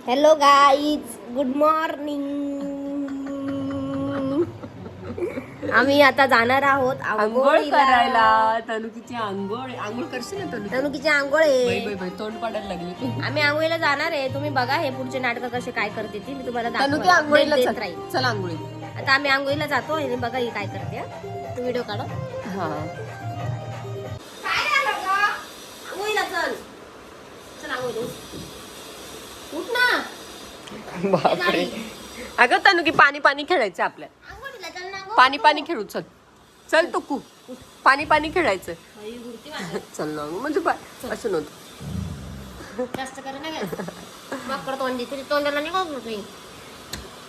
Hello guys, good morning. आम्ही आता जाणार आहोत आंघोळ आंघोळीला. करायला. तनुकीची आंघोळ करशील ना तनुकी? तनुकीची आंघोळ आहे. बाई तोंड पाडायला लागली. आम्ही आंघोळीला जाणार आहे. तुम्ही बघा हे पुढचे नाटक कसे काय करते ती मी तुम्हाला तनुकी आंघोळीला देत चल. राहील. चल आंघोळी. आता आम्ही आंघोळीला जातो आणि बघा ही काय करते हा. तू व्हिडिओ काढ. हा आंघोळीला चल. चल आंघोळीला उठ ना. बापरे. अगं तनुकी पाणी खेळायचं आपल्या. आंघोळीला चल ना गं. पाणी खेळू. चल चल टुकू. पाणी खेळायचं. बाई, घुरती माझ्या. चल ना म्हणजे असं नव्हतं. जास्त कर ना गं. माकड तोंडी तुझी तोंडाला नाही बघ नाही.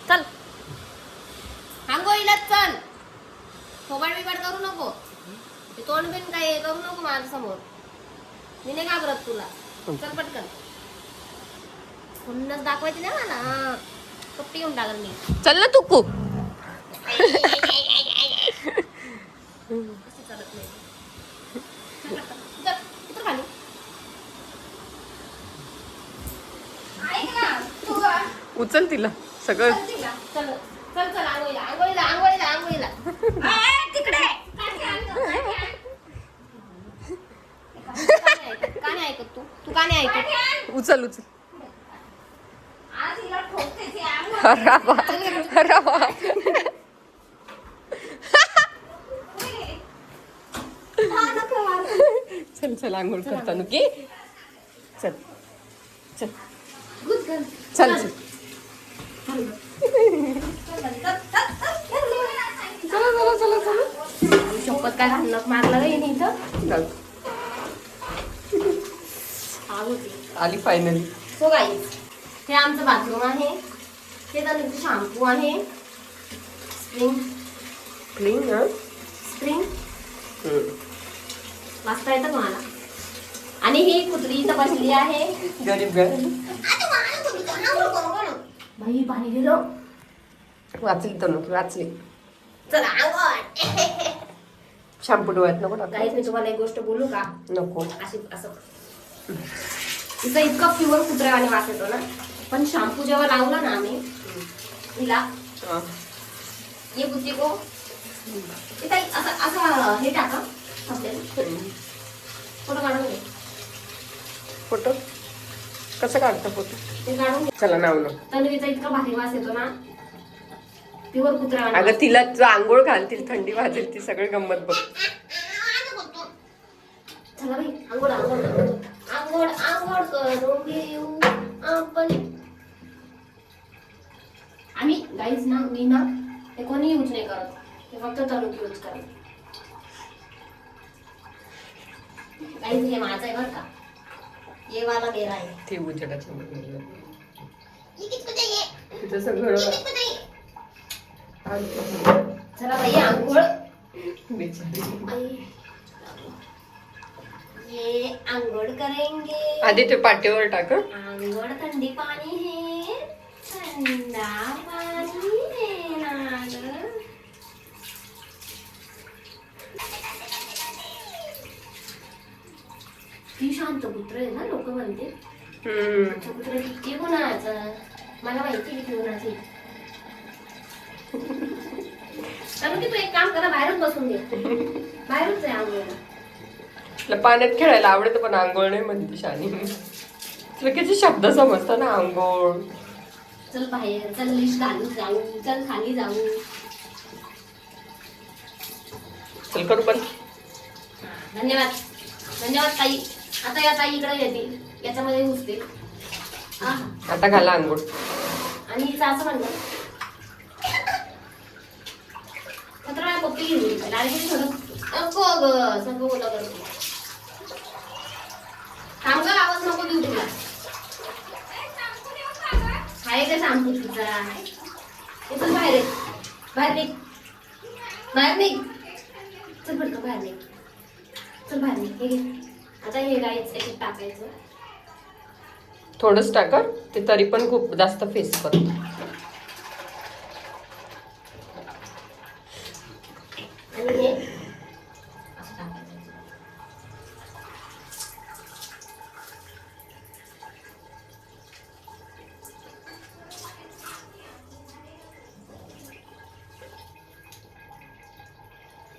चल आंघोळीला चल. थोबाड बिबाड करू नको. ते तोंड बिन काय करू नको माझ्या समोर. मी नाही घाबरत तुला. चल पटकन. पुन्हाच दाखवायची ना मला. कपटी घेऊन टाकल मी. चल ना टुकू. असं चालत नाही. चल, इथं खाली. ऐक ना, तू गा. उचल तिला सगळं. चल चल चल आंघोळीला. तिकडे का नाही ऐकत तू का नाही ऐकत? उचल. आज हिला ठोकते ती आंघोळ. अरे वा. चल आंघोळ करता नुकी. चल गुड गर्ल. चल चला. शपथ काय घालणं मारलं रे हिने इथं. आग होती. आली फायनली. सो गाईज, हे आमचं बाथरूम आहे. हे त्यानंतर शॅम्पू आहे. क्लीन स्प्रिंग वाचता येतं तुम्हाला. आणि ही कुत्री इथं बसली आहे. गरीब बाई पाणी गेलं. वाचली तनुकी वाचली. चला आंघोळ. शॅम्पू डोळ्यात नको टाक. गाईज, मी तुम्हाला एक गोष्ट बोलू का? नको. असं तिचा इतका प्युअर कुत्र्यावाने वास येतो ना. पण शॅम्पू जेव्हा लावला ना आम्ही हिला, ये बुद्धी को इथं असं हे टाका. फोटो काढून घे. फोटो कसं काढतो फोटो? ते काढून घे. चला नाव ना. तनुकीचा इतका भारी वास येतो ना. प्युअर कुत्र्यावाने. अगं तिला आंघोळ घाल, तिला थंडी वाजेल, ती सगळी गंमत बघ. चला बाई आंघोळ करून घेऊ आपण. आम्ही गाईज ना, मी ना हे कोणी यूज नाही करत. हे फक्त तनुकी यूज करत. गाईज हे माझं आहे बरं का. ये वाला मेरा आहे. ती उजेडाच्या तिचं सगळं. चला बाई आंघोळ. बिचारी. ये आंघोळ करेंगे. आधी ते पाठीवर टाक. आंघोळ थंडी पाणी है. थंडा पाणी है नाग. ती शांत कुत्र आहे ना, लोक म्हणते. कुत्र किती गुणाचं. मला माहिती किती गुणाची. कारण की तू एक काम करा, बाहेरच बसून घे. बाहेरच आहे आंघोळीला. तिला पाण्यात खेळायला आवडतं पण आंघोळ नाही म्हणते शानी. तुला किती शब्द समजतात ना. आंघोळ. चल बाहेर, चल लिस्ट घालून जाऊ, चल खाली जाऊ. चल करू पण. धन्यवाद ताई. आता या ताई इकडे येतील, याच्यामध्ये घुसतील. आता घाला आंघोळ. आणि हिचं असं म्हणलं खतरा पप्पी घेऊन सगळं बोला करतो. थांब गं, आवाज नको देऊ तुला. आहे का शॅम्पू तुझा? इथून बाहेर निघ. चल पटकन बाहेर निघ. हे घे. आता हे गाईच याच्यात टाकायचं. थोडंच टाका, ते तरी पण खूप जास्त फेस करतो. आणि हे असं टाकायचं.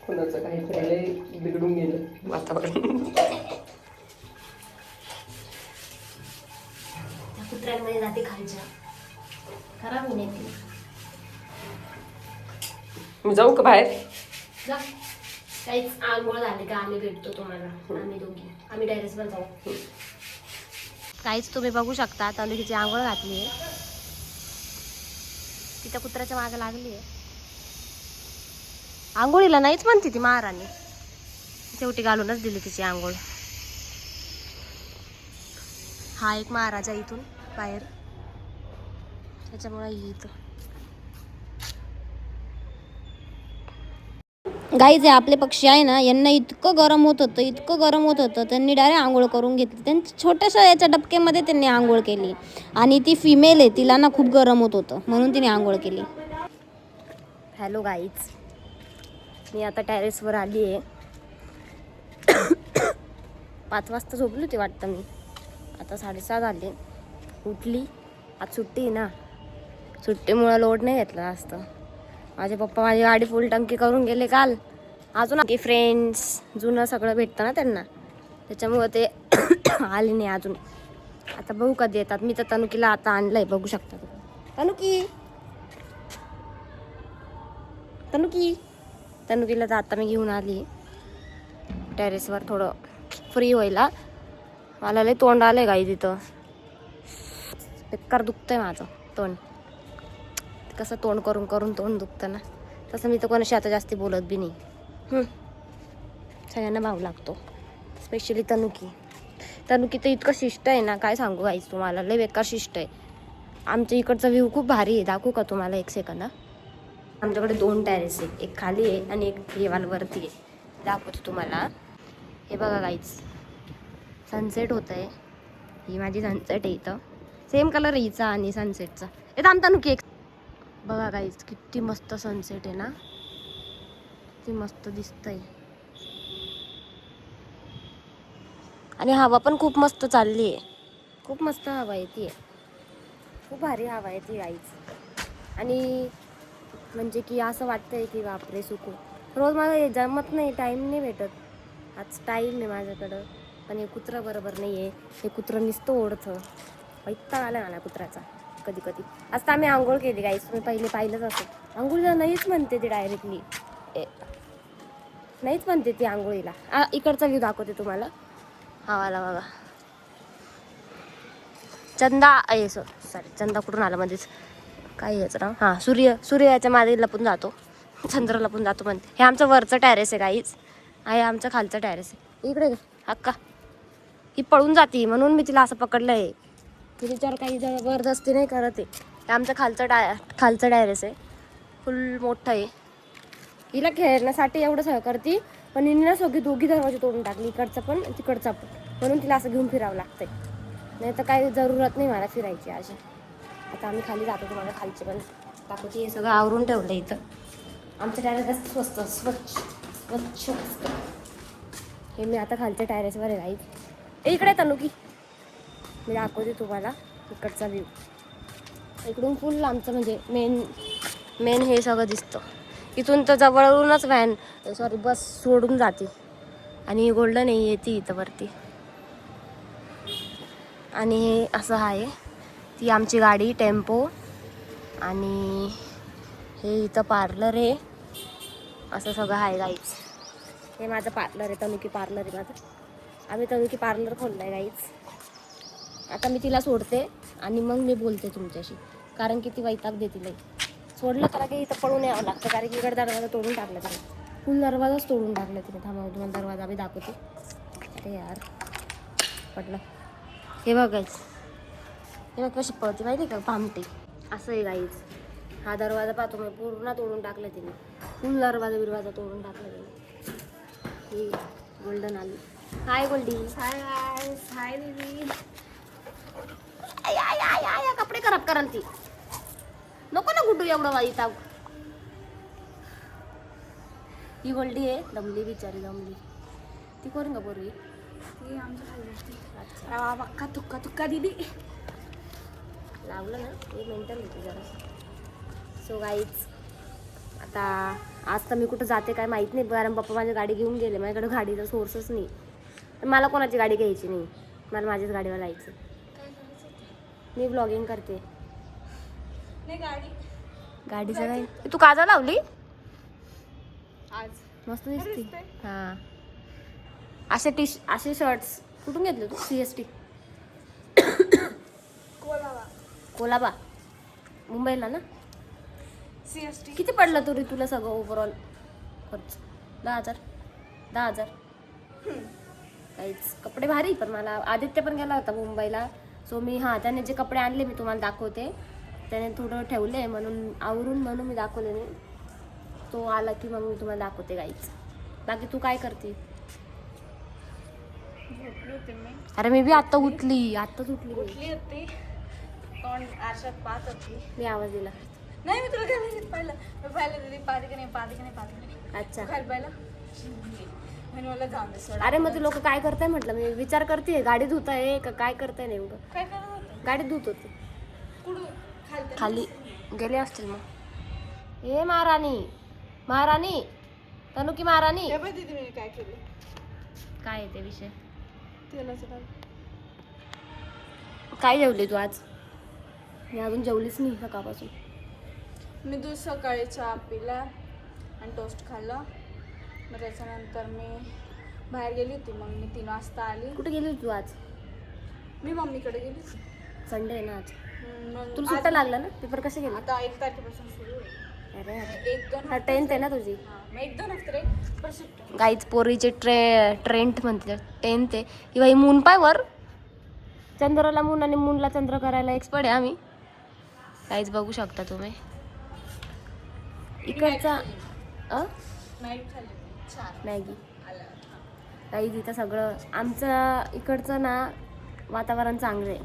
कुणाचं काही फिरायला बिघडून गेलं वातावरण. त्या कुत्र्यांमध्ये जाते खालच्या खराब होणे. मी जाऊ का बाहेर? जा. काहीच आंघोळ झाली का आम्ही भेटतो तुम्हाला. आम्ही दोघी आम्ही टेरेसवर जाऊ. काहीच तुम्ही बघू शकता. तालुक्याची आंघोळ घातली आहे. तिच्या कुत्र्याच्या मागे लागली आहे. आंघोळीला नाहीच म्हणते ती महाराणी. शेवटी घालूनच दिली तिची आंघोळ. हा एक महाराजा इथून बाहेर, त्याच्यामुळे इथं गाईज आहे. आपले पक्षी आहे ना, यांना इतकं गरम होत होतं त्यांनी डायरेक्ट आंघोळ करून घेतली. त्यांच्या छोट्याशा याच्या डबक्यामध्ये त्यांनी आंघोळ केली. आणि ती फिमेल आहे, तिला ना खूप गरम होत होतं म्हणून तिने आंघोळ केली. हॅलो गाईज, मी आता टेरेसवर आली आहे. 5 वाजता झोपली होती वाटतं मी. आता 7:30 झाले. उठली. आज सुट्टी आहे ना, सुट्टीमुळं लोड नाही घेतला असतं. माझे पप्पा माझी गाडी फुल टंकी करून गेले काल. अजून की फ्रेंड्स जुनं सगळं भेटतं ना त्यांना, त्याच्यामुळं ते आले नाही अजून. आता बघू कधी येतात. मी तर तनुकीला आता आणलंय, बघू शकता तनुकीला तर आता मी घेऊन आली टेरेसवर थोडं फ्री व्हायला. मला लय तोंड आलंय गाई तिथं. बेकार दुखतंय माझं तोंड. कसं तोंड करून करून तोंड दुखतं ना, तसं मी तर कोणाशी आता जास्ती बोलत बी नाही. सगळ्यांना भाव लागतो, स्पेशली तनुकी तर इतकं शिष्ट आहे ना, काय सांगू गाईस तुम्हाला. लय बेकार शिष्ट आहे. आमच्या इकडचा व्ह्यू खूप भारी आहे. दाखवू का तुम्हाला 1 सेकंद? आमच्याकडे 2 टेरेस आहे, एक खाली आहे आणि एक वरती आहे. दाखवतो तुम्हाला. हे बघा गाईस, सनसेट होत आहे. ही माझी सनसेट आहे. इथं सेम कलर आहे हिचा आणि सनसेटचा. हे थांबता नुकी एक बघा गाईस, किती मस्त सनसेट आहे ना, किती मस्त दिसतंय. आणि हवा पण खूप मस्त चालली आहे. खूप मस्त हवा येते, खूप भारी हवा येते गाईस. आणि म्हणजे की असं वाटतंय की बापरे सुकू. रोज मला जमत नाही, टाईम नाही भेटत. आज टाईम आहे माझ्याकडं, पण हे कुत्रं बरोबर नाही आहे. हे कुत्रं नुसतं ओढतं. वैताग आला मला कुत्र्याचा कधी कधी. आज तर आम्ही आंघोळ केली गाईस, तुम्ही पहिले पाहिलंच असं. आंघोळीला नाहीच म्हणते ती डायरेक्टली, नाहीच म्हणते ती आंघोळीला. इकडचा व्ह्यू दाखवते तुम्हाला. हवाला बघा. चंदा सॉरी चंदा कुठून आला मध्येच, काय याचं नाव, हां सूर्याच्या मागे लपून जातो, चंद्र लपून जातो म्हणते. हे आमचं वरचं टॅरेस आहे गाईच, आहे आमचं खालचं टॅरेस आहे. इकडे हक्का ही पळून जाते म्हणून मी तिला असं पकडलं आहे. ती विचार काही जबरदस्ती नाही करत आहे. हे आमचं खालचं टॅरेस आहे, फुल मोठं आहे. हिला खेळण्यासाठी एवढं सगळं करते, पण हिने ना सगळी दोघी दरवाजे तोडून टाकली, इकडचं पण तिकडचं पण. म्हणून तिला असं घेऊन फिरावं लागतंय, नाही तर काही जरूरत नाही मला फिरायची अशी. आता आम्ही खाली जातो, तुम्हाला खालचे पण दाखवते. हे सगळं आवरून ठेवलं इथं. आमचं टॅरेस स्वच्छ असतं. हे मी आता खालच्या टॅरेसवर आहे गाईच. इकडे तनुकी मी दाखवते तुम्हाला इकडचा व्ह्यू. इकडून फुल आमचं म्हणजे मेन हे सगळं दिसतं. इथून तर जवळूनच बस सोडून जाते. आणि गोल्डन आहे येते इथं वरती. आणि हे असं आहे, ती आमची गाडी टेम्पो. आणि हे इथं पार्लर आहे, असं सगळं आहे गाईच. हे माझं पार्लर आहे, तनुकी पार्लर आहे माझं. आम्ही तनुकी पार्लर खोललं आहे गाईच. आता मी तिला सोडते आणि मग मी बोलते तुमच्याशी, कारण की ती वैताग देते लई. सोडलं तर की इथं पळून यावं लागतं, कारण की इकडे दरवाजा तोडून टाकला तिने, फुल दरवाजाच तोडून टाकला तिने. थांबा तुम्हाला दरवाजा मी दाखवते. अरे यार पडलं. हे बघायचं, हे बघ कशी पळते माहिती आहे का, भामटे. असं आहे गाईच. हा दरवाजा पाहतो मी पूर्ण तोडून टाकला तिने, फुल दरवाजा तोडून टाकला तिने. ही गोल्डन आली. हाय गोल्डी. हाय दीदी. आय कपडे खराब कराल ती. नको ना कुठू एवढं वाईट. ही गोल्डी आहे, दमली बिचारी दमली. ती करून का पूर्वी ती आमच्या खाली असते. अच्छा बक्का तुक्का दिदी लावलं ना, 1 मिनिट होती जरा. सो गाईच आता आज तर मी कुठं जाते काय माहीत नाही, कारण पप्पा माझी गाडी घेऊन गेले. माझ्याकडे गाडीचा सोर्सच नाही. तर मला कोणाची गाडी घ्यायची नाही, मला माझ्याच गाडीवर जायचं. मी ब्लॉगिंग करते. गाडीचं काय, तू काजळ लावली आज मस्त दिसते. हा असे शर्ट्स कुठून घेतले तू? CST कोलाबा मुंबईला ना. CST किती पडलं तरी तुला सगळं ओव्हरऑल खर्च? 10,000 काहीच. कपडे भारी, पण मला आदित्य पण गेला होता मुंबईला. सो मी त्याने जे कपडे आणले मी तुम्हाला दाखवते. त्याने थोडं ठेवले म्हणून आवरून, म्हणून मी दाखवले नाही. तो आला की मग मी तुम्हाला दाखवते काहीच. बाकी तू काय करते? झोपली होते मी. अरे मी बी आत्ताच उठली उठली होती, तोंड आरशात पाहत होती. मी आवाज दिला. नाही मी तुला काय पाहिलं. मी पाहिलं दीदी पाहते की नाही. अच्छा. खाली पाहिलं म्हणून मला जाऊन दे सोड. अरे मग ते लोक काय करताय म्हटलं, मी विचार करते गाडी धुताय का काय करताय नेमकं. काय करत होते? गाडी धुत होते. कुठून? खाली गेले असतील मग. ए महाराणी तनु की महाराणी. हे बघ दीदी मी काय केलं. काय आहे ते विषय? तेलाचं डाग. काय जेवली तू आज? मी अजून जेवलीच नाही सकाळपासून. मी दूध सकाळी चहा पिला आणि टोस्ट खाल्लं. मग त्याच्यानंतर मी बाहेर गेली होती. मग मी 3 वाजता आली. कुठे गेली होती तू आज? मी मम्मीकडे गेली होती. संडे आहे ना आज. मग तुला सुट्टा लागला ना? पेपर कसे गेले? आता 1 तारखेपासून सुरू आहे. अरे 1-2 टेन्थ आहे ना तुझी? मग 1-2 हफ्ते पर सुट्टी. गाईच पोरीचे ट्रेंट म्हणते 10th आहे. ही बाई मून पाय वर. चंद्राला मून आणि मूनला चंद्र करायला एक्सपर्ट आहे आम्ही. काहीच बघू शकता तुम्ही. इकडचा नाईट खाल्ली 4 मॅगी. आला. काही तिथं सगळं आमचं इकडचं ना वातावरण चांगलं आहे,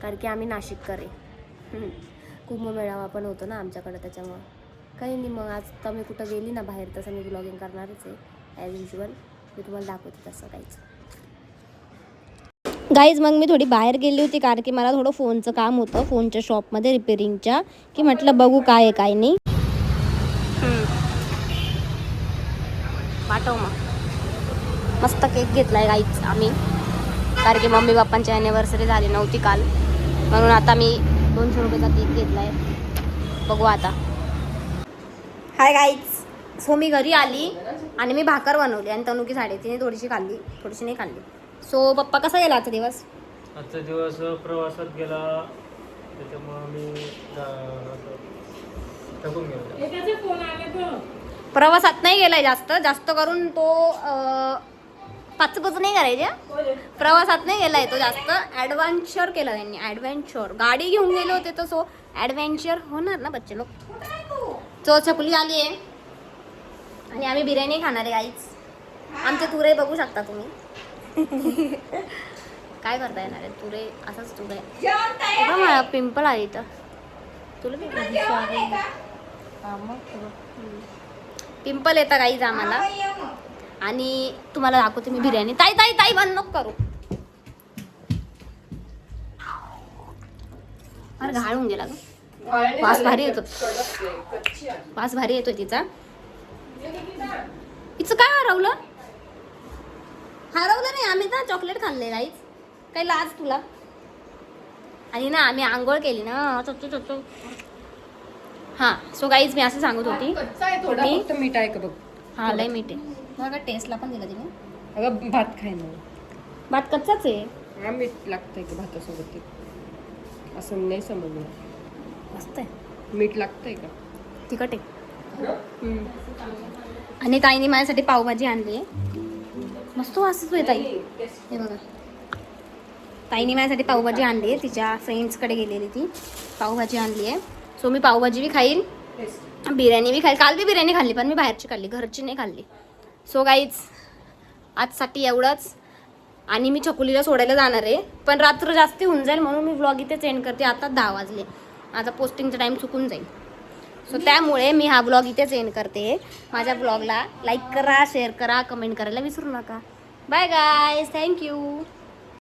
कारण की आम्ही नाशिककर आहे. कुंभमेळावा पण होतो ना आमच्याकडं, त्याच्यामुळं काही नाही. मग आज तर मी कुठं गेली ना बाहेर, तसं मी ब्लॉगिंग करणारच आहे ॲज युजल. मी तुम्हाला दाखवते तसं काहीच. गाईज मग मी थोडी बाहेर गेली होती, कारण की मला थोडं फोनचं काम होतं, फोनच्या शॉपमध्ये रिपेरिंगच्या, की म्हटलं बघू काय आहे काय नाही. पाठव मग. मस्त केक घेतलाय गाईच आम्ही, कारण की मम्मी पप्पांची ॲनिव्हर्सरी झाली नव्हती काल, म्हणून आता मी 200 रुपयाचा केक घेतलाय. बघू आता. हाय गाईज, सो मी घरी आली आणि मी भाकर बनवली आणि तनुकी तिने थोडीशी खाल्ली, थोडीशी नाही खाल्ली. सो पप्पा कसा गेला आजचा दिवस? आजचा दिवस प्रवासात गेला, त्याच्यामुळं मी थकून गेलो. प्रवासात नाही गेलाय जास्त करून तो पाचपच नाही करायचे. प्रवासात नाही गेलाय तो जास्त, ॲडव्हेंचर केलं त्यांनी. ॲडव्हेंचर गाडी घेऊन गेले होते, तर सो ॲडव्हेंचर होणार ना बच्चे लोक. तो चकुली आली आहे आणि आम्ही बिर्याणी खाणार आहे गाईच. आमचे तुरे बघू शकता तुम्ही. काय करता येणार आहे तुरे, असंच तुरे. मला पिंपल आली तर तुला पिंपल येतं काहीच आम्हाला. आणि तुम्हाला दाखवते मी बिर्याणी. ताई ताई ताई बंद नको करू. अरे घाळ होऊन गेला ग. वास भारी येतो, वास भारी येतोय तिचा. तिचं काय हरवलं नाही. आम्ही ना चॉकलेट खाल्ले गाईच. काही लाज तुला? आणि ना आम्ही आंघोळ केली ना चोचो. हां सो गाईज मी असं सांगत होती, मीठ आहे का बघ. हा लय मीठ आहे. बघा टेस्टला पण दिलं तिने. अगं भात खाय ना. भात कच्चाच आहे. हा मीठ लागतंय का भातासोबत? असं नाही समजलं. मस्त आहे. मीठ लागतंय का? तिखट आहे. आणि ताईने माझ्यासाठी पावभाजी आणली आहे. मस्त वासच आहे ताई. हे बघा, ताईने माझ्यासाठी पावभाजी आणली आहे. तिच्या फ्रेंड्सकडे गेलेली ती, पावभाजी आणली आहे. सो मी पावभाजी बी खाईन, बिर्याणी बी खाईल. काल बी बिर्याणी खाल्ली, पण मी बाहेरची खाल्ली, घरची नाही खाल्ली. सो गाईज आजसाठी एवढंच. आणि मी चकुलीला सोडायला जाणार आहे, पण रात्र जास्ती होऊन जाईल म्हणून मी व्लॉग इथेच एंड करते. आता 10 वाजले, आता पोस्टिंगचा टाईम चुकून जाईल. सो त्यामुळे मी हा व्लॉग इथेच एंड करते. माझ्या व्लॉगला लाईक करा, शेअर करा, कमेंट करायला विसरू नका. Bye guys, thank you.